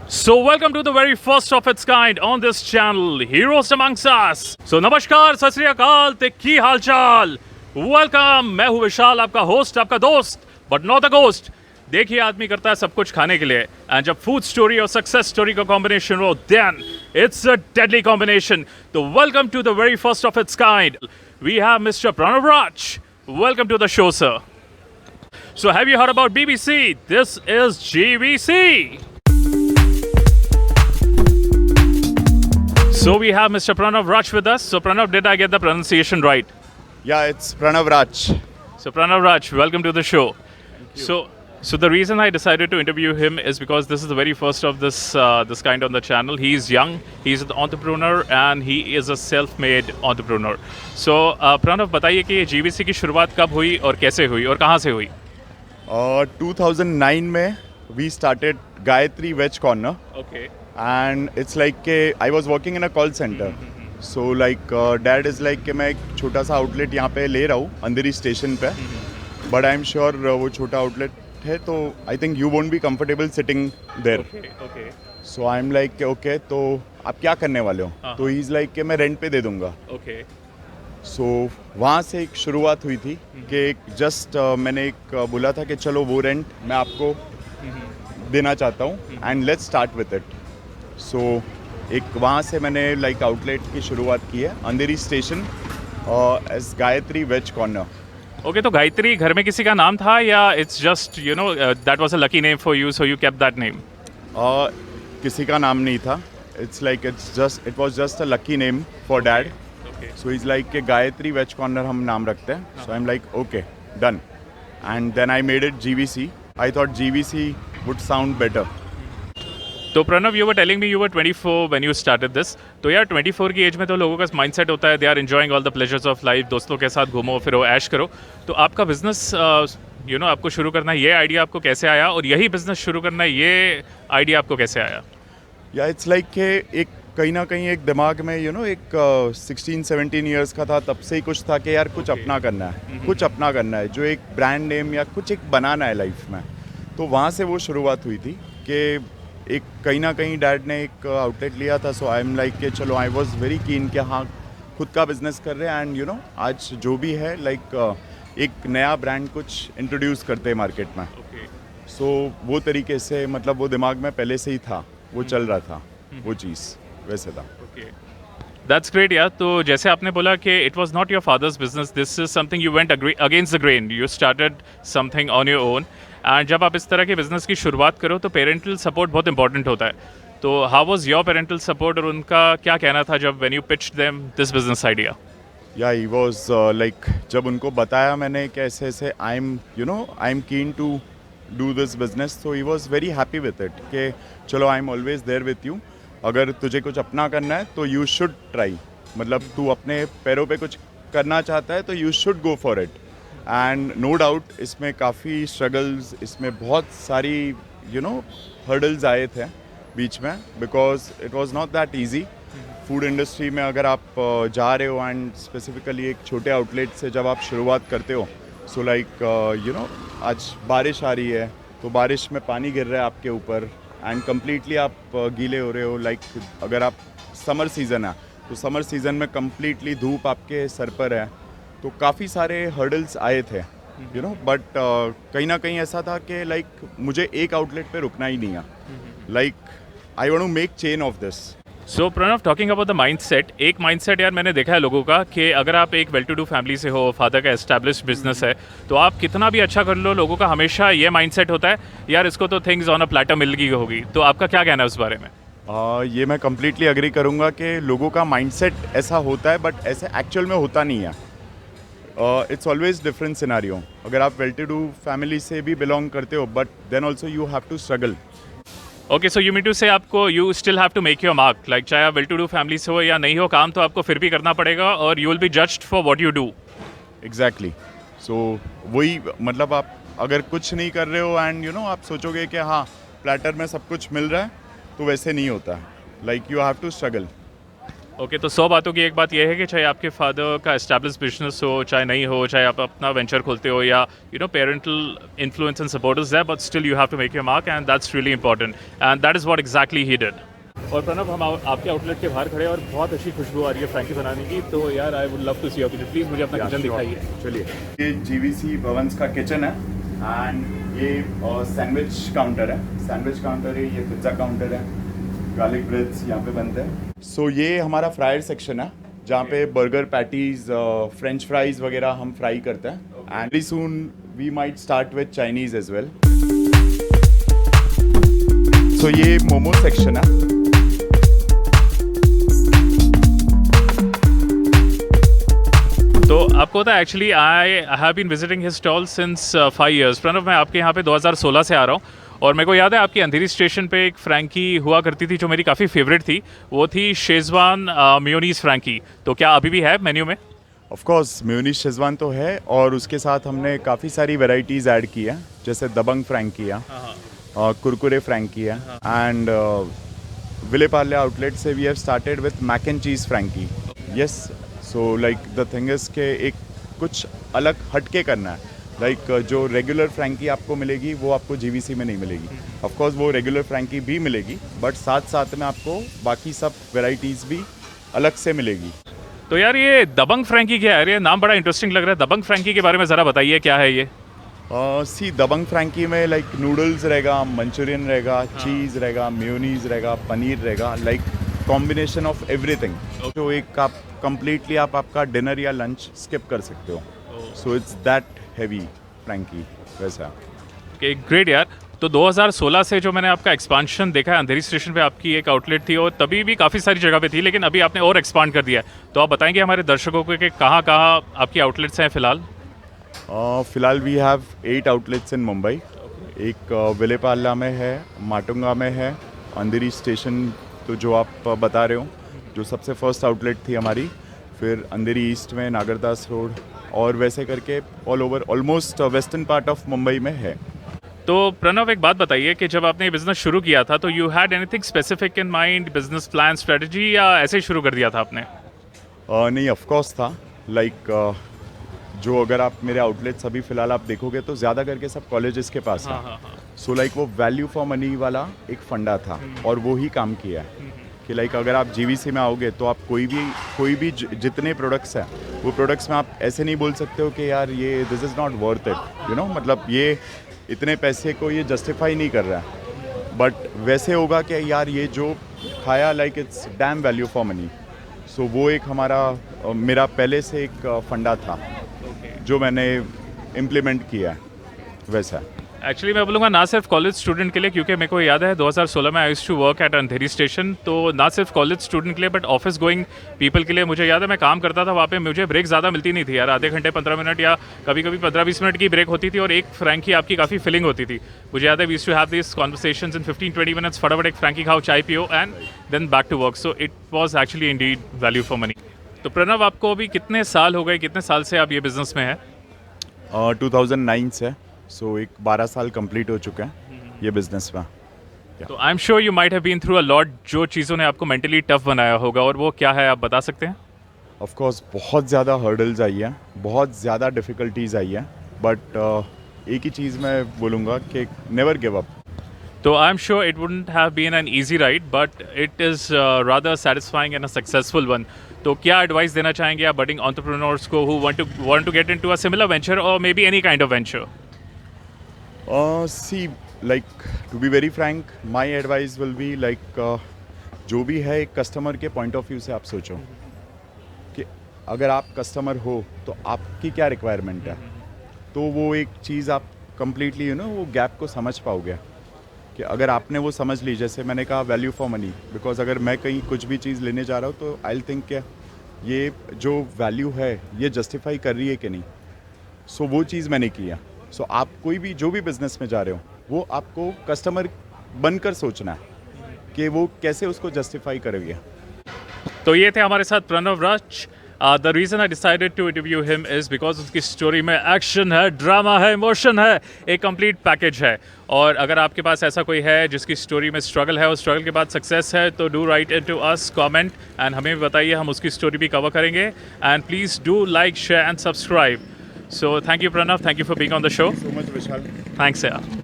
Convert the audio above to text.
So welcome to the very first of its kind on this channel, Heroes Amongst Us. So नमस्कार, सत श्री अकाल, ते की हालचाल? वेलकम, मैं हूँ विशाल, आपका होस्ट, आपका दोस्त, बट नॉट अ गोस्ट. देखिए, आदमी करता है सब कुछ खाने के लिए, एंड जब फूड स्टोरी और सक्सेस स्टोरी का कॉम्बिनेशन हो, then it's a deadly combination. तो welcome to the very first of its kind. We have Mr. Pranav Raj. Welcome to the show, sir. So, have you heard about BBC? This is GVC. So we have Mr. Pranav Raj with us. So Pranav, did I get the pronunciation right? Yeah, it's Pranav Raj. So Pranav Raj, welcome to the show. So the reason I decided to interview him is because this is the very first of this kind on the channel. He's young, he's an entrepreneur, and he is a self-made entrepreneur. So Pranav, बताइए कि ये GVC की शुरुआत कब हुई और कैसे हुई और कहाँ से हुई? 2009 में we started Gayatri Veg Corner. Okay. And it's like I was working in a call center. So like dad is like कि मैं एक छोटा सा आउटलेट यहाँ पे ले रहा हूँ अंधेरी स्टेशन पे. But I'm sure वो छोटा आउटलेट है तो I think you won't be comfortable sitting there. Okay. So I'm like okay तो आप क्या करने वाले हो? तो he's like कि मैं रेंट पे दे दूँगा. Okay. So वहाँ से एक शुरुआत हुई थी कि जस्ट मैंने एक बोला था कि चलो वो रेंट मैं आपको देना चाहता हूँ and let's start with it. So एक वहाँ से मैंने लाइक आउटलेट की शुरुआत की है Andheri station as Gayatri veg corner. Okay, तो गायत्री घर में किसी का नाम था या it's just you know that was a lucky name for you so you kept that name? किसी का नाम नहीं था. It's like it was just a lucky name for dad. So is like कि गायत्री वेज कॉर्नर हम नाम रखते हैं. So I am like okay done and then I made it GVC. I thought GVC would sound better. तो Pranav, you were telling me you were 24 when you started this. तो यार 24 की as में तो लोगों का माइंडसेट होता है they are enjoying all the pleasures of life, दोस्तों के साथ घूमो फिरो ऐश करो. तो आपका बिजनेस यू नो आपको शुरू करना ये आइडिया आपको कैसे आया, और यही बिजनेस शुरू करना ये आइडिया आपको कैसे आया? या इट्स लाइक कि एक कहीं ना कहीं एक दिमाग में यू नो एक 16-17 ईयर्स का था तब से ही कुछ था कि यार कुछ अपना करना है, कुछ अपना करना है, जो एक ब्रांड नेम या कुछ एक बनाना है लाइफ में. तो वहाँ से वो शुरुआत हुई थी कि एक कहीं ना कहीं डैड ने एक आउटलेट लिया था. सो आई एम लाइक कि चलो आई वॉज वेरी कीन कि हाँ खुद का बिजनेस कर रहे हैं एंड यू नो आज जो भी है लाइक एक नया ब्रांड कुछ इंट्रोड्यूस करते हैं मार्केट में. सो वो तरीके से मतलब वो दिमाग में पहले से ही था, वो चल रहा था, वो चीज़ वैसे था. दैट्स ग्रेट यार. तो जैसे आपने बोला कि it was not your father's business, this is something you went against the grain, you started something on your own. And जब आप इस तरह के बिजनेस की शुरुआत करो तो पेरेंटल सपोर्ट बहुत इंपॉर्टेंट होता है. तो how was your parental support और उनका क्या कहना था जब when you pitched them this business idea? या ही वाज लाइक जब उनको बताया मैंने कि ऐसे ऐसे I am keen to do this business, तो he was very happy with it कि चलो I am always there with you. अगर तुझे कुछ अपना करना है तो यू शुड ट्राई, मतलब तू अपने पैरों पे कुछ करना चाहता है तो you should go for it. And no doubt इसमें काफ़ी स्ट्रगल्स, इसमें बहुत सारी यू नो हर्डल्स आए थे बीच में because it was not that easy. Food industry में अगर आप जा रहे हो एंड स्पेसिफिकली एक छोटे आउटलेट से जब आप शुरुआत करते हो, सो लाइक यू नो आज बारिश आ रही है तो बारिश में पानी गिर रहा है आपके ऊपर एंड कम्प्लीटली आप गीले हो रहे हो. लाइक अगर आप समर सीज़न है तो समर सीज़न में कम्प्लीटली धूप आपके सर पर है. तो काफ़ी सारे हर्डल्स आए थे यू नो, बट कहीं ना कहीं ऐसा था कि लाइक मुझे एक आउटलेट पे रुकना ही नहीं है. Like I want to make chain of this. So Pranav, talking about the mindset, एक माइंडसेट यार मैंने देखा है लोगों का कि अगर आप एक वेल टू डू फैमिली से हो, फादर का एस्टैब्लिश्ड बिजनेस है, तो आप कितना भी अच्छा कर लो, लोगों का हमेशा ये माइंडसेट होता है यार इसको तो थिंग्स ऑन अ प्लेटर मिल गई होगी. तो आपका क्या कहना है उस बारे में? ये मैं कम्प्लीटली अग्री करूँगा कि लोगों का माइंडसेट ऐसा होता है बट ऐसे एक्चुअल में होता नहीं है. It's always different scenario. अगर आप वेल टू डू फैमिली से भी बिलोंग करते हो but then also you have to struggle. Okay, so you mean to say आपको you still have to make your mark, like चाहे आप वेल टू डू फैमिली से हो या नहीं हो काम, तो आपको फिर भी करना पड़ेगा और you will be judged for what you do. Exactly. So वही मतलब आप अगर कुछ नहीं कर रहे हो एंड यू नो आप सोचोगे कि हाँ प्लेटर में सब कुछ मिल रहा है, तो वैसे नहीं होता. Like you have to struggle. Okay, तो 100 बातों की एक बात यह है कि चाहे आपके फादर का एस्टैब्लिश बिजनेस हो, चाहे नहीं हो, चाहे आप अपना वेंचर खोलते हो या parental influence and support is there, but still you have to make your mark and that's really important and that is what exactly he did. और प्रणव, हम आपके आउटलेट के बाहर खड़े हैं और बहुत अच्छी खुशबू आ रही है फ्रैंकी बनाने की, तो यार I would love to see your kitchen. Please मुझे अपना किचन दिखाइए। चलिए, ये जीवीसी भवंस का किचन है एंड ये सैंडविच काउंटर है। सैंडविच काउंटर है, ये पिज्ज़ा काउंटर है, गार्लिक ब्रेड्स यहाँ पे बनते हैं। सो ये हमारा फ्रायर सेक्शन है जहाँ पे बर्गर पैटीज, फ्रेंच फ्राइज वगैरह हम फ्राई करते हैं and very soon we might start with Chinese as well. So ये मोमो सेक्शन है। तो आपको पता है, actually I have been visiting his stall since 5 years। Pranav, मैं आपके यहाँ पे 2016 से आ रहा हूँ और मेरे को याद है आपकी अंधेरी स्टेशन पे एक फ्रैंकी हुआ करती थी जो मेरी काफ़ी फेवरेट थी, वो थी शेजवान मेयोनीज फ्रैंकी। तो क्या अभी भी है मेन्यू में? ऑफ कोर्स मेयोनीज शेजवान तो है और उसके साथ हमने काफ़ी सारी वेराइटीज़ ऐड की है, जैसे दबंग फ्रैंकी है, कुरकुरे फ्रैंकी है एंड विलेपार्ले आउटलेट से we have started with Mac and cheese Frankie. Yes, so like the thing is के एक कुछ अलग हटके करना है। लाइक जो रेगुलर फ्रैंकी आपको मिलेगी वो आपको जीवीसी में नहीं मिलेगी। ऑफ कोर्स वो रेगुलर फ्रैंकी भी मिलेगी, बट साथ साथ में आपको बाकी सब वेराइटीज़ भी अलग से मिलेगी। तो यार ये दबंग फ्रैंकी क्या है? ये नाम बड़ा इंटरेस्टिंग लग रहा है। दबंग फ्रैंकी के बारे में ज़रा बताइए, क्या है ये? सी दबंग फ्रैंकी में लाइक नूडल्स रहेगा, मंचूरियन रहेगा, चीज़ रहेगा, मेयोनीज रहेगा, पनीर रहेगा, लाइक कॉम्बिनेशन ऑफ एवरीथिंग। तो एक आप कम्प्लीटली आप आपका डिनर या लंच स्किप कर सकते हो। So it's that heavy frankie वैसा। ओके, ग्रेट यार। तो 2016 से जो मैंने आपका एक्सपांशन देखा है, अंधेरी स्टेशन पे आपकी एक आउटलेट थी और तभी भी काफ़ी सारी जगह पे थी, लेकिन अभी आपने और एक्सपांड कर दिया है। तो आप बताएंगे हमारे दर्शकों को कि कहाँ कहाँ आपकी आउटलेट्स हैं फ़िलहाल? फ़िलहाल वी हैव 8 आउटलेट्स इन मुंबई। एक विलेपार्ला में है, माटुंगा में है, अंधेरी स्टेशन तो जो आप बता रहे हो जो सबसे फर्स्ट आउटलेट थी हमारी, फिर अंधेरी ईस्ट में नागरदास रोड, और वैसे करके all over almost western part of Mumbai में है। तो प्रणव, एक बात बताइए कि जब आपने ये बिज़नेस शुरू किया था तो you had anything specific in mind, business plan, strategy, या ऐसे ही शुरू कर दिया था आपने? नहीं, ऑफ कोर्स था। लाइक जो अगर आप मेरे आउटलेट्स अभी फ़िलहाल आप देखोगे तो ज़्यादा करके सब कॉलेजेस के पास है। सो लाइक वो वैल्यू फॉर मनी वाला एक फंडा था और वो ही काम किया है कि लाइक अगर आप जीवीसी में आओगे तो आप कोई भी जितने प्रोडक्ट्स हैं वो प्रोडक्ट्स में आप ऐसे नहीं बोल सकते हो कि यार ये this is not worth it, you know, मतलब ये इतने पैसे को ये जस्टिफाई नहीं कर रहा है। बट वैसे होगा कि यार ये जो खाया like it's damn value for money. So वो एक मेरा पहले से एक फंडा था जो मैंने इम्प्लीमेंट किया है वैसा। एक्चुअली मैं बोलूँगा ना सिर्फ कॉलेज स्टूडेंट के लिए, क्योंकि मेरे को याद है 2016 में I used to work at Andheri station, तो ना सिर्फ कॉलेज स्टूडेंट के लिए बट ऑफिस गोइंग पीपल के लिए। मुझे याद है मैं काम करता था वहाँ पे, मुझे ब्रेक ज़्यादा मिलती नहीं थी यार, आधे घंटे 15 मिनट या कभी कभी 15-20 मिनट की ब्रेक होती थी और एक फ्रैंकी आपकी काफ़ी फिलिंग होती थी। मुझे याद है we used to have this conversations in 15-20 minutes, फटाफट एक फ्रैंकी खाओ, चाय पियो and then back to work. So it was actually indeed value for money. तो प्रणव, आपको अभी कितने साल हो गए, कितने साल से आप ये बिज़नेस में है? 2009 से, सो एक 12 साल कंप्लीट हो चुके हैं ये बिजनेस में। तो I am sure you might have been through a lot, जो चीज़ों ने आपको मेंटली टफ बनाया होगा, और वो क्या है आप बता सकते हैं? ऑफ कोर्स बहुत ज़्यादा हर्डल्स आई हैं, बहुत ज़्यादा डिफ़िकल्टीज आई हैं, बट एक ही चीज़ मैं बोलूँगा कि नेवर गिव अप। तो I am sure it wouldn't have been an easy ride, but it is rather satisfying and a successful one. तो क्या एडवाइस देना चाहेंगे आप बडिंग एंटरप्रेन्योर्स को who want to get into a similar venture और maybe any kind of venture? See like to be very frank, my advice will be like जो भी है एक कस्टमर के पॉइंट ऑफ व्यू से आप सोचो कि अगर आप कस्टमर हो तो आपकी क्या रिक्वायरमेंट है, तो वो एक चीज़ आप कम्प्लीटली वो गैप को समझ पाओगे कि अगर आपने वो समझ ली, जैसे मैंने कहा वैल्यू फॉर मनी, बिकॉज अगर मैं कहीं कुछ भी चीज़ लेने जा रहा हूँ तो आई थिंक क्या ये जो वैल्यू है ये जस्टिफाई कर रही है कि नहीं। सो वो चीज़ मैंने किया। सो आप कोई भी जो भी बिजनेस में जा रहे हो वो आपको कस्टमर बनकर सोचना है कि वो कैसे उसको जस्टिफाई करेंगे। तो ये थे हमारे साथ Pranav Raj. The reason I decided to interview him is because उसकी स्टोरी में एक्शन है, ड्रामा है, इमोशन है, एक कंप्लीट पैकेज है। और अगर आपके पास ऐसा कोई है जिसकी स्टोरी में स्ट्रगल है और स्ट्रगल के बाद सक्सेस है, तो do write it to us, comment and हमें भी बताइए, हम उसकी स्टोरी भी कवर करेंगे। And please do like, share and subscribe. So thank you Pranav, thank you for being on the show. So much, Vishal. Thanks यार।